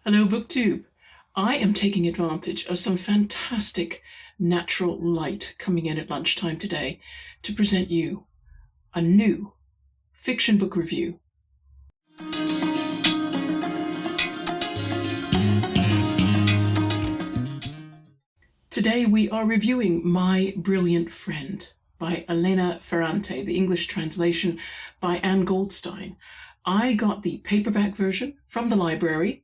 Hello, Booktube. I am taking advantage of some fantastic natural light coming in at lunchtime today to present you a new fiction book review. Today we are reviewing My Brilliant Friend by Elena Ferrante, the English translation by Goldstein. I got the paperback version from the library,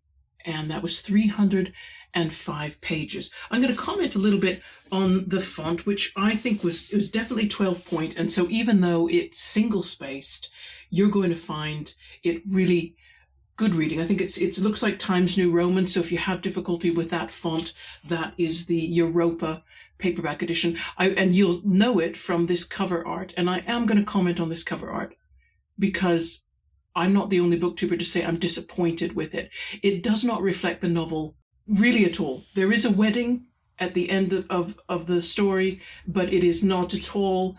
and that was 305 pages. I'm going to comment a little bit on the font, which I think was definitely 12 point, and so even though it's single-spaced, you're going to find it really good reading. I think it looks like Times New Roman, so if you have difficulty with that font, that is the Europa paperback edition. And you'll know it from this cover art, and I am going to comment on this cover art because I'm not the only booktuber to say I'm disappointed with it. It does not reflect the novel really at all. There is a wedding at the end of the story, but it is not at all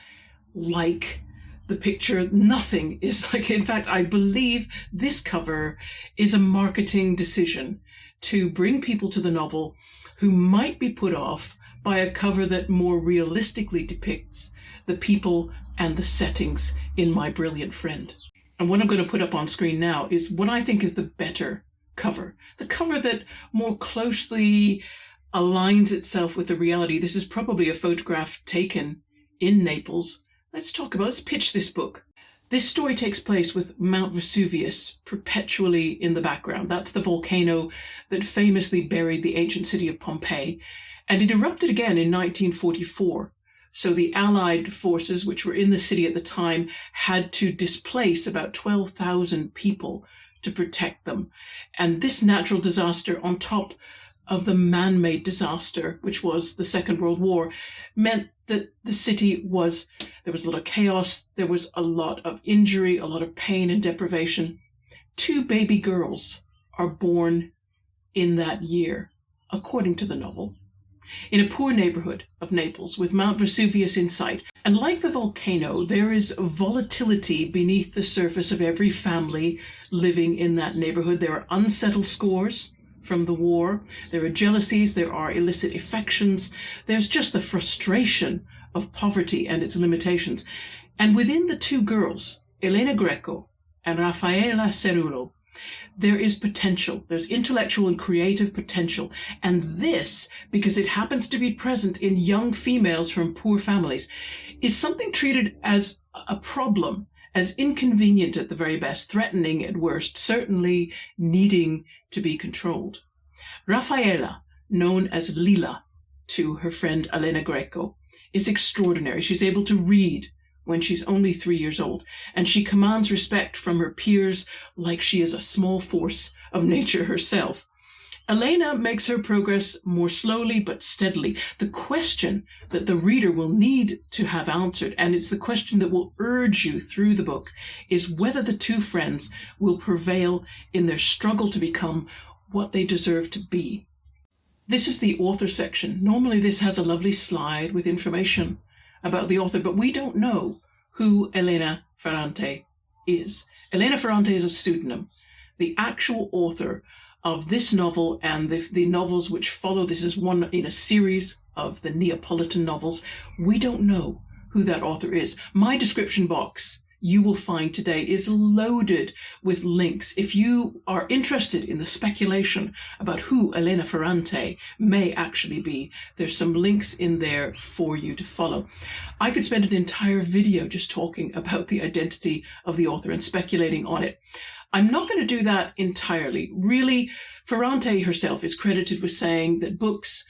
like the picture. Nothing is like. In fact, I believe this cover is a marketing decision to bring people to the novel who might be put off by a cover that more realistically depicts the people and the settings in My Brilliant Friend. And what I'm going to put up on screen now is what I think is the better cover. The cover that more closely aligns itself with the reality. This is probably a photograph taken in Naples. Let's pitch this book. This story takes place with Mount Vesuvius perpetually in the background. That's the volcano that famously buried the ancient city of Pompeii. And it erupted again in 1944. So the Allied forces, which were in the city at the time, had to displace about 12,000 people to protect them. And this natural disaster, on top of the man-made disaster, which was the Second World War, meant that the city there was a lot of chaos, there was a lot of injury, a lot of pain and deprivation. 2 baby girls are born in that year, according to the novel, in a poor neighborhood of Naples with Mount Vesuvius in sight. And like the volcano, there is volatility beneath the surface of every family living in that neighborhood. There are unsettled scores from the war. There are jealousies. There are illicit affections. There's just the frustration of poverty and its limitations. And within the 2 girls, Elena Greco and Raffaella Cerulo, there is potential. There's intellectual and creative potential. And this, because it happens to be present in young females from poor families, is something treated as a problem, as inconvenient at the very best, threatening at worst, certainly needing to be controlled. Raffaella, known as Lila to her friend Elena Greco, is extraordinary. She's able to read when she's only 3 years old, and she commands respect from her peers like she is a small force of nature herself. Elena makes her progress more slowly but steadily. The question that the reader will need to have answered, and it's the question that will urge you through the book, is whether the 2 friends will prevail in their struggle to become what they deserve to be. This is the author section. Normally this has a lovely slide with information about the author, but we don't know who Elena Ferrante is. Elena Ferrante is a pseudonym. The actual author of this novel and the novels which follow, this is one in a series of the Neopolitan novels. We don't know who that author is. My description box, you will find today, is loaded with links. If you are interested in the speculation about who Elena Ferrante may actually be, there's some links in there for you to follow. I could spend an entire video just talking about the identity of the author and speculating on it. I'm not going to do that entirely. Really, Ferrante herself is credited with saying that books,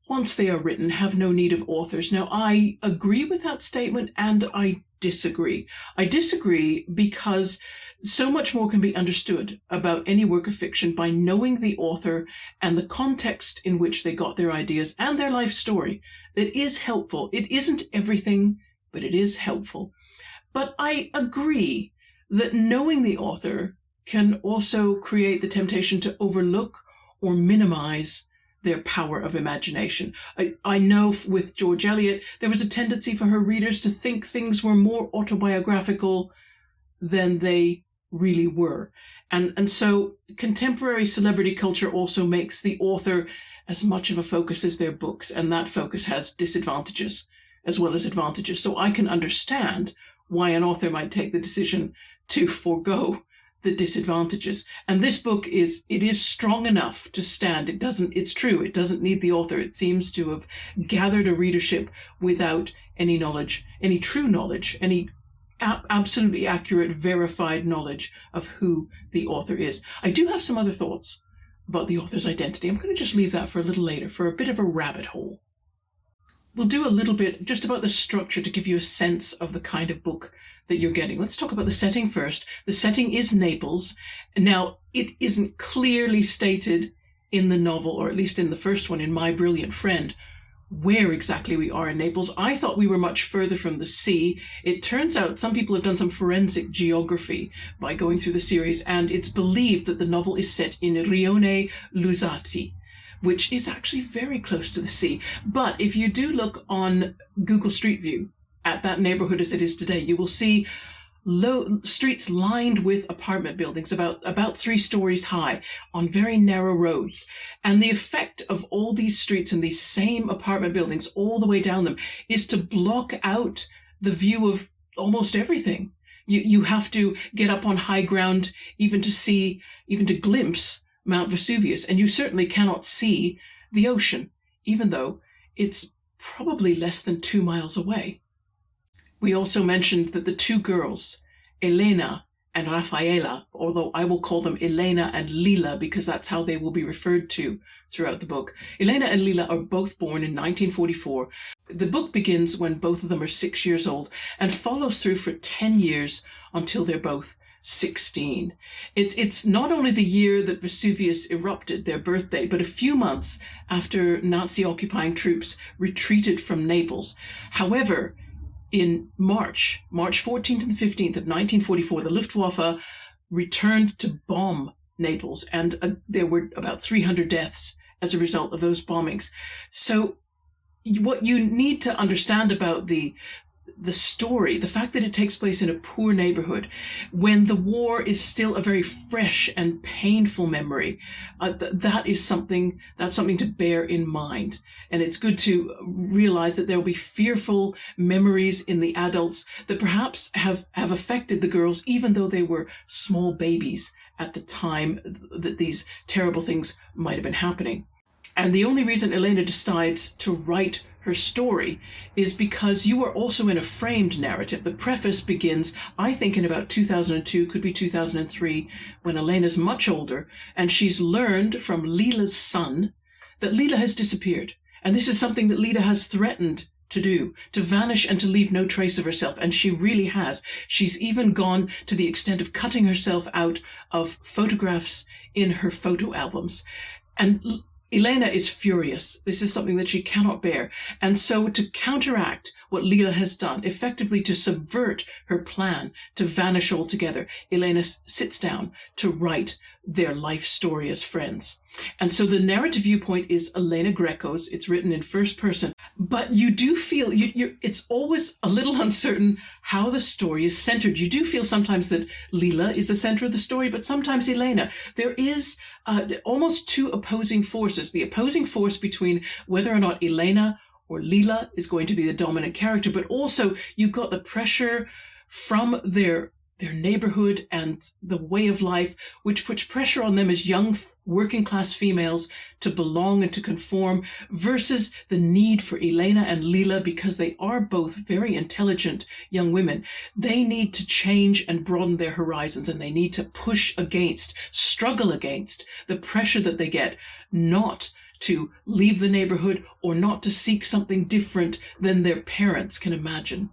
once they are written, have no need of authors. Now, I agree with that statement, and I disagree. I disagree because so much more can be understood about any work of fiction by knowing the author and the context in which they got their ideas and their life story. That is helpful. It isn't everything, but it is helpful. But I agree that knowing the author can also create the temptation to overlook or minimize their power of imagination. I know with George Eliot, there was a tendency for her readers to think things were more autobiographical than they really were. And so contemporary celebrity culture also makes the author as much of a focus as their books, and that focus has disadvantages as well as advantages. So I can understand why an author might take the decision to forego the disadvantages. And this book is strong enough to stand. It's true, it doesn't need the author. It seems to have gathered a readership without any knowledge, any true knowledge, any absolutely accurate, verified knowledge of who the author is. I do have some other thoughts about the author's identity. I'm going to just leave that for a little later, for a bit of a rabbit hole. We'll do a little bit just about the structure to give you a sense of the kind of book that you're getting. Let's talk about the setting first. The setting is Naples. Now, it isn't clearly stated in the novel, or at least in the first one, in My Brilliant Friend, where exactly we are in Naples. I thought we were much further from the sea. It turns out some people have done some forensic geography by going through the series, and it's believed that the novel is set in Rione Luzzati, which is actually very close to the sea. But if you do look on Google Street View at that neighborhood as it is today, you will see streets lined with apartment buildings about 3 stories high on very narrow roads. And the effect of all these streets and these same apartment buildings all the way down them is to block out the view of almost everything. You have to get up on high ground even to glimpse Mount Vesuvius, and you certainly cannot see the ocean, even though it's probably less than 2 miles away. We also mentioned that the 2 girls, Elena and Raffaella, although I will call them Elena and Lila because that's how they will be referred to throughout the book. Elena and Lila are both born in 1944. The book begins when both of them are 6 years old and follows through for 10 years until they're both 16. It's not only the year that Vesuvius erupted, their birthday, but a few months after Nazi occupying troops retreated from Naples. However, in March 14th and 15th of 1944, the Luftwaffe returned to bomb Naples, and there were about 300 deaths as a result of those bombings. So what you need to understand about the story, the fact that it takes place in a poor neighborhood, when the war is still a very fresh and painful memory, that's something to bear in mind. And it's good to realize that there will be fearful memories in the adults that perhaps have affected the girls, even though they were small babies at the time that these terrible things might have been happening. And the only reason Elena decides to write her story is because you are also in a framed narrative. The preface begins, I think, in about 2002, could be 2003, when Elena's much older, and she's learned from Lila's son that Lila has disappeared. And this is something that Lila has threatened to do, to vanish and to leave no trace of herself. And she really has. She's even gone to the extent of cutting herself out of photographs in her photo albums. And Elena is furious. This is something that she cannot bear. And so to counteract what Lila has done, effectively to subvert her plan to vanish altogether, Elena sits down to write their life story as friends. And so the narrative viewpoint is Elena Greco's. It's written in first person, but you do feel it's always a little uncertain how the story is centered. You do feel sometimes that Lila is the center of the story, but sometimes Elena. There is almost 2 opposing forces. The opposing force between whether or not Elena or Lila is going to be the dominant character, but also you've got the pressure from their neighborhood and the way of life, which puts pressure on them as young working class females to belong and to conform, versus the need for Elena and Lila, because they are both very intelligent young women. They need to change and broaden their horizons, and they need to struggle against the pressure that they get not to leave the neighborhood or not to seek something different than their parents can imagine.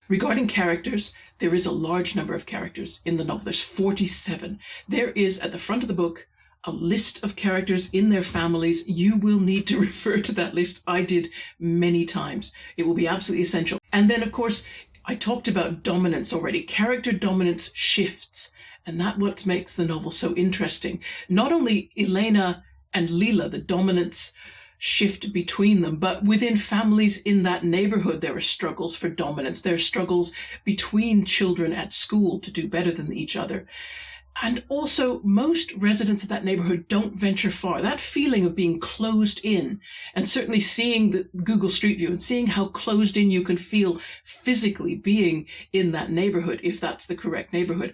Regarding characters, there is a large number of characters in the novel. There's 47. There is, at the front of the book, a list of characters in their families. You will need to refer to that list. I did many times. It will be absolutely essential. And then, of course, I talked about dominance already. Character dominance shifts. And that's what makes the novel so interesting. Not only Elena and Lila, the dominance shift between them. But within families in that neighborhood, there are struggles for dominance. There are struggles between children at school to do better than each other. And also, most residents of that neighborhood don't venture far. That feeling of being closed in, and certainly seeing the Google Street View and seeing how closed in you can feel physically being in that neighborhood, if that's the correct neighborhood.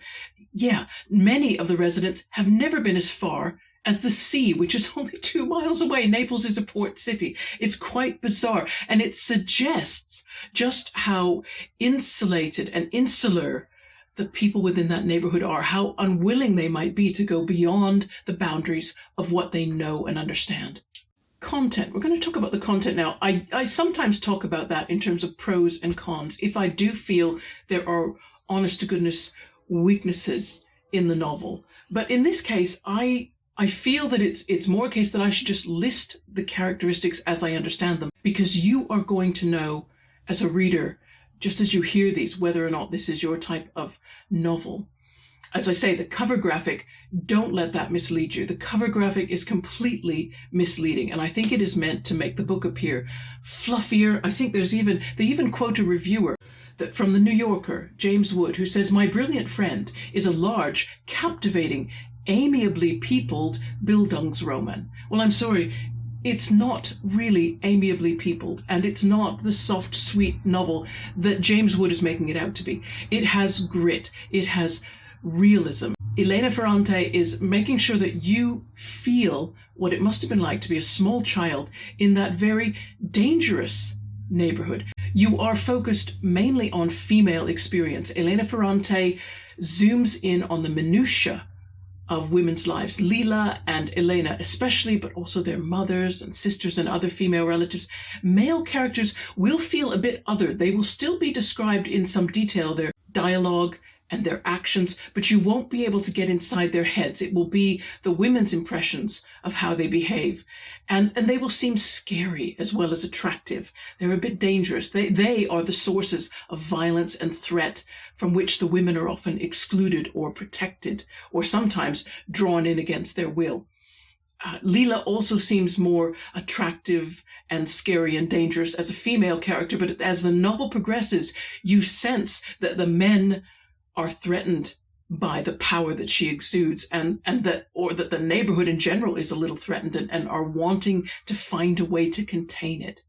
Yeah, many of the residents have never been as far as the sea, which is only 2 miles away. Naples is a port city. It's quite bizarre. And it suggests just how insulated and insular the people within that neighborhood are, how unwilling they might be to go beyond the boundaries of what they know and understand. Content. We're going to talk about the content now. I sometimes talk about that in terms of pros and cons. If I do feel there are, honest to goodness, weaknesses in the novel. But in this case, I feel that it's more a case that I should just list the characteristics as I understand them, because you are going to know as a reader, just as you hear these, whether or not this is your type of novel. As I say, the cover graphic, don't let that mislead you. The cover graphic is completely misleading, and I think it is meant to make the book appear fluffier. I think they even quote a reviewer that from the New Yorker, James Wood, who says, "My brilliant friend is a large, captivating, amiably peopled Bildungsroman." Well, I'm sorry. It's not really amiably peopled, and it's not the soft, sweet novel that James Wood is making it out to be. It has grit. It has realism. Elena Ferrante is making sure that you feel what it must have been like to be a small child in that very dangerous neighborhood. You are focused mainly on female experience. Elena Ferrante zooms in on the minutiae of women's lives, Lila and Elena especially, but also their mothers and sisters and other female relatives. Male characters will feel a bit othered. They will still be described in some detail, their dialogue and their actions, but you won't be able to get inside their heads. It will be the women's impressions of how they behave. And they will seem scary as well as attractive. They're a bit dangerous. They are the sources of violence and threat from which the women are often excluded or protected, or sometimes drawn in against their will. Lila also seems more attractive and scary and dangerous as a female character, but as the novel progresses, you sense that the men are threatened by the power that she exudes, and that the neighborhood in general is a little threatened and are wanting to find a way to contain it.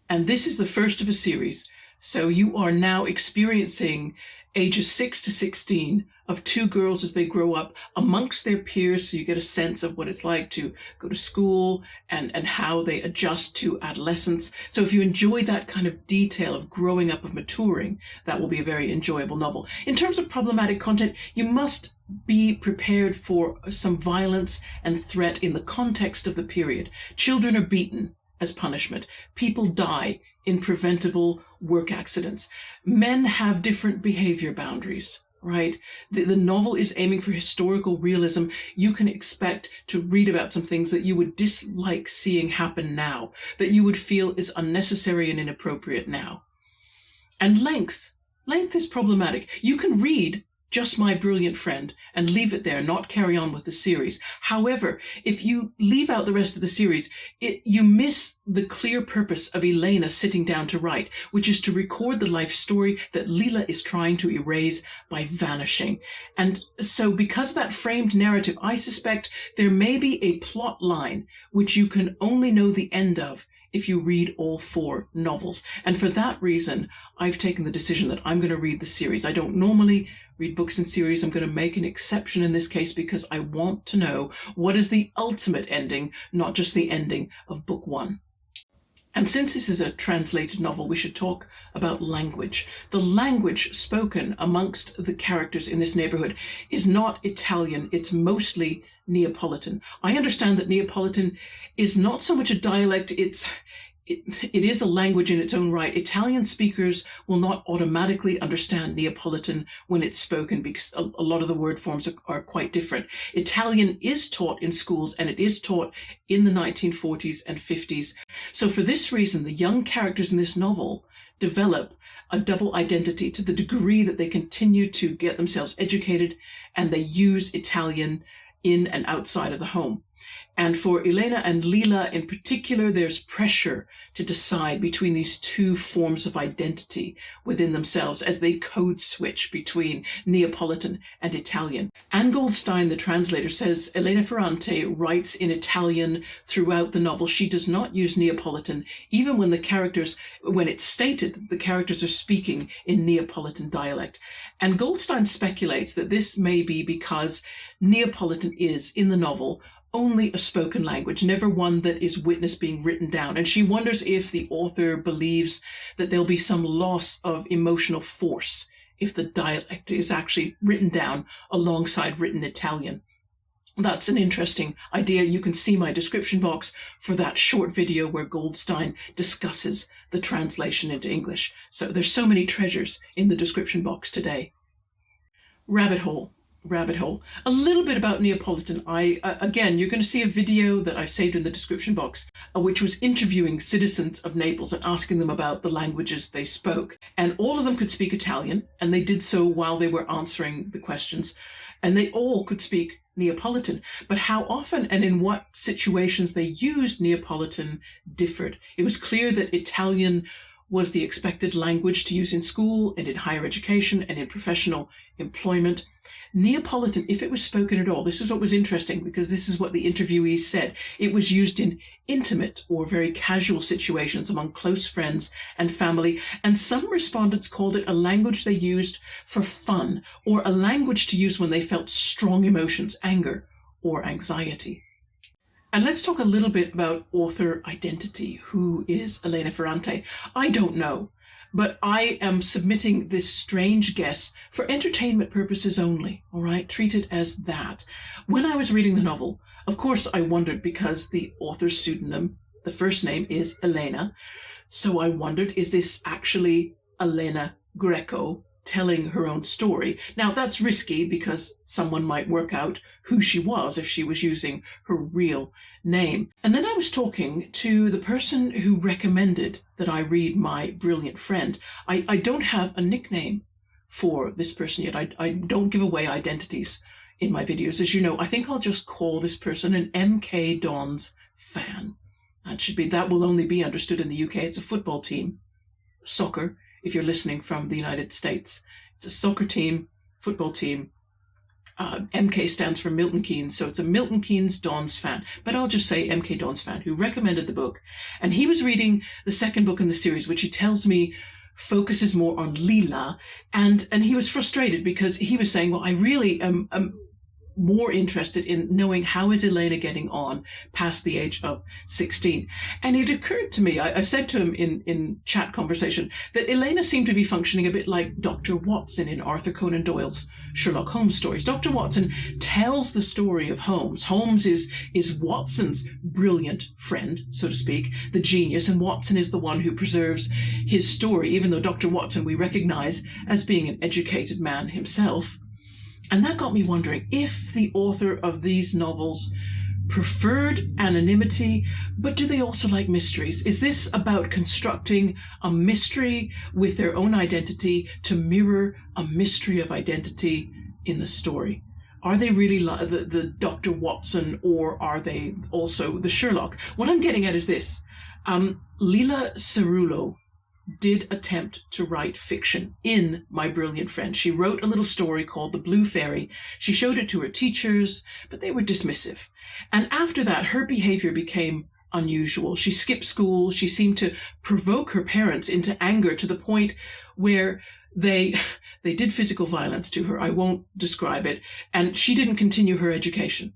And this is the first of a series, so you are now experiencing ages 6 to 16 of 2 girls as they grow up amongst their peers, so you get a sense of what it's like to go to school and how they adjust to adolescence. So if you enjoy that kind of detail of growing up, of maturing, that will be a very enjoyable novel. In terms of problematic content, you must be prepared for some violence and threat in the context of the period. Children are beaten as punishment. People die in preventable work accidents. Men have different behavior boundaries. Right? The novel is aiming for historical realism. You can expect to read about some things that you would dislike seeing happen now, that you would feel is unnecessary and inappropriate now. And length. Length is problematic. You can read just My Brilliant Friend and leave it there, not carry on with the series. However, if you leave out the rest of the series, you miss the clear purpose of Elena sitting down to write, which is to record the life story that Lila is trying to erase by vanishing. And so because of that framed narrative, I suspect there may be a plot line which you can only know the end of if you read all 4 novels. And for that reason, I've taken the decision that I'm going to read the series. I don't normally read books in series. I'm going to make an exception in this case because I want to know what is the ultimate ending, not just the ending of book 1. And since this is a translated novel, we should talk about language. The language spoken amongst the characters in this neighborhood is not Italian. It's mostly Neopolitan. I understand that Neopolitan is not so much a dialect, it is a language in its own right. Italian speakers will not automatically understand Neapolitan when it's spoken because a lot of the word forms are quite different. Italian is taught in schools, and it is taught in the 1940s and 50s. So for this reason, the young characters in this novel develop a double identity to the degree that they continue to get themselves educated and they use Italian in and outside of the home. And for Elena and Lila in particular, there's pressure to decide between these two forms of identity within themselves as they code switch between Neapolitan and Italian. Anne Goldstein, the translator, says Elena Ferrante writes in Italian throughout the novel. She does not use Neapolitan, even when it's stated that the characters are speaking in Neapolitan dialect. And Goldstein speculates that this may be because Neapolitan is, in the novel, only a spoken language, never one that is witnessed being written down. And she wonders if the author believes that there'll be some loss of emotional force if the dialect is actually written down alongside written Italian. That's an interesting idea. You can see my description box for that short video where Goldstein discusses the translation into English. So there's so many treasures in the description box today. Rabbit hole. A little bit about Neapolitan. Again, you're going to see a video that I've saved in the description box, which was interviewing citizens of Naples and asking them about the languages they spoke. And all of them could speak Italian, and they did so while they were answering the questions. And they all could speak Neapolitan. But how often and in what situations they used Neapolitan differed. It was clear that Italian was the expected language to use in school and in higher education and in professional employment. Neapolitan, if it was spoken at all, this is what was interesting because this is what the interviewees said. It was used in intimate or very casual situations among close friends and family, and some respondents called it a language they used for fun or a language to use when they felt strong emotions, anger or anxiety. And let's talk a little bit about author identity. Who is Elena Ferrante? I don't know. But I am submitting this strange guess for entertainment purposes only, all right? Treat it as that. When I was reading the novel, of course I wondered because the author's pseudonym, the first name is Elena. So I wondered, is this actually Elena Greco telling her own story? Now that's risky because someone might work out who she was if she was using her real name. And then I was talking to the person who recommended that I read My Brilliant Friend. I don't have a nickname for this person yet. I don't give away identities in my videos. As you know, I think I'll just call this person an MK Dons fan. That will only be understood in the UK. It's a football team. Soccer, if you're listening from the United States. It's a soccer team, football team. MK stands for Milton Keynes, so it's a Milton Keynes Dons fan. But I'll just say MK Dons fan, who recommended the book. And he was reading the second book in the series, which he tells me focuses more on Lila. And he was frustrated because he was saying, well, I really am more interested in knowing how is Elena getting on past the age of 16. And it occurred to me, I said to him in chat conversation, that Elena seemed to be functioning a bit like Dr. Watson in Arthur Conan Doyle's Sherlock Holmes stories. Dr. Watson tells the story of Holmes. Holmes is Watson's brilliant friend, so to speak, the genius, and Watson is the one who preserves his story, even though Dr. Watson we recognize as being an educated man himself. And that got me wondering if the author of these novels preferred anonymity, but do they also like mysteries? Is this about constructing a mystery with their own identity to mirror a mystery of identity in the story? Are they really the Dr. Watson, or are they also the Sherlock? What I'm getting at is this. Lila Cerullo did attempt to write fiction in My Brilliant Friend. She wrote a little story called The Blue Fairy. She showed it to her teachers, but they were dismissive. And after that, her behavior became unusual. She skipped school. She seemed to provoke her parents into anger to the point where they did physical violence to her. I won't describe it. And she didn't continue her education.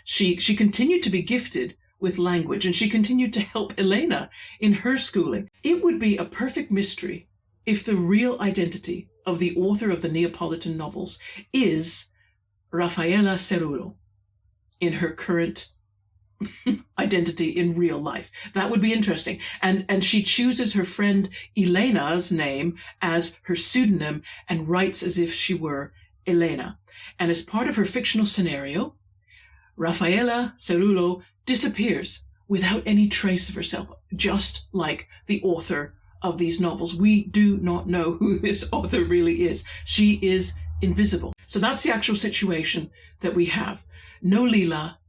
She continued to be gifted with language, and she continued to help Elena in her schooling. It would be a perfect mystery if the real identity of the author of the Neapolitan novels is Raffaella Cerullo in her current identity in real life. That would be interesting. And she chooses her friend Elena's name as her pseudonym and writes as if she were Elena. And as part of her fictional scenario, Raffaella Cerullo disappears without any trace of herself, just like the author of these novels. We do not know who this author really is. She is invisible. So that's the actual situation that we have. No Lila,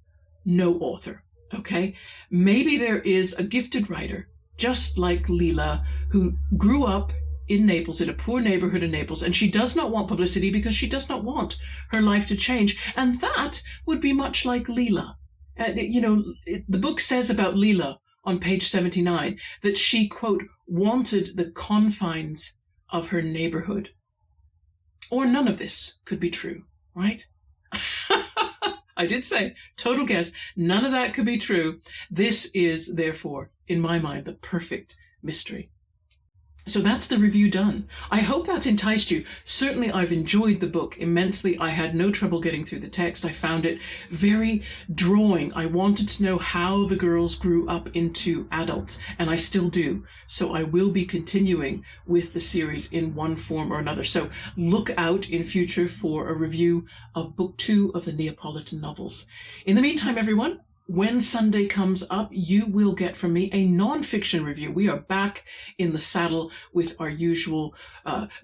no author, okay? Maybe there is a gifted writer, just like Leela, who grew up in Naples, in a poor neighborhood in Naples, and she does not want publicity because she does not want her life to change. And that would be much like Leela. The book says about Leela on page 79 that she, quote, wanted the confines of her neighborhood. Or none of this could be true, right? I did say, total guess, none of that could be true. This is, therefore, in my mind, the perfect mystery. So that's the review done. I hope that's enticed you. Certainly I've enjoyed the book immensely. I had no trouble getting through the text. I found it very drawing. I wanted to know how the girls grew up into adults, and I still do. So I will be continuing with the series in one form or another. So look out in future for a review of Book 2 of the Neopolitan novels. In the meantime, everyone, when Sunday comes up, you will get from me a non-fiction review. We are back in the saddle with our usual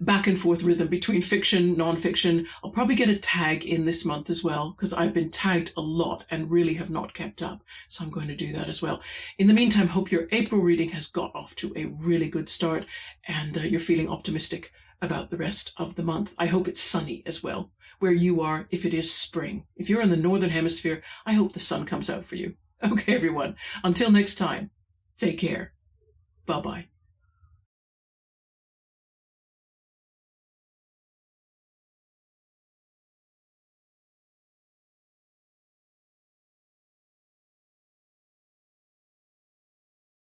back and forth rhythm between fiction, non-fiction. I'll probably get a tag in this month as well, because I've been tagged a lot and really have not kept up. So I'm going to do that as well. In the meantime, hope your April reading has got off to a really good start and you're feeling optimistic about the rest of the month. I hope it's sunny as well where you are, if it is spring. If you're in the Northern Hemisphere, I hope the sun comes out for you. Okay, everyone. Until next time, take care. Bye-bye.